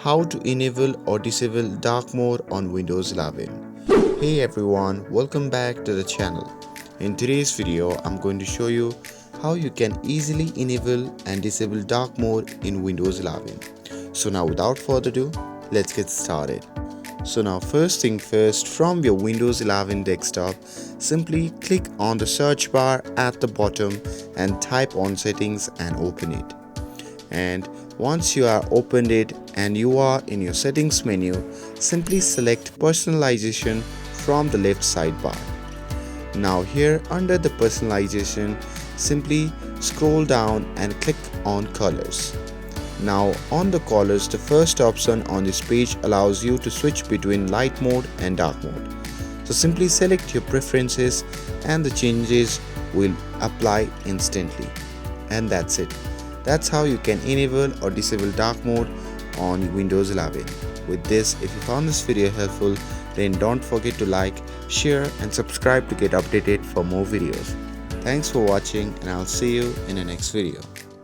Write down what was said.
how to enable or disable dark mode on Windows 11. Hey everyone, welcome back to the channel. In today's video, I'm going to show you how you can easily enable and disable dark mode in Windows 11. So now without further ado, let's get started. So now first thing first, from your Windows 11 desktop, simply click on the search bar at the bottom and type on settings and open it. And once you are opened it and you are in your settings menu, simply select personalization from the left sidebar. Now here under the personalization, simply scroll down and click on colors. Now on the colors, the first option on this page allows you to switch between light mode and dark mode. So simply select your preferences and the changes will apply instantly. And that's it. That's how you can enable or disable dark mode on Windows 11. With this, if you found this video helpful, then don't forget to like, share and subscribe to get updated for more videos. Thanks for watching and I'll see you in the next video.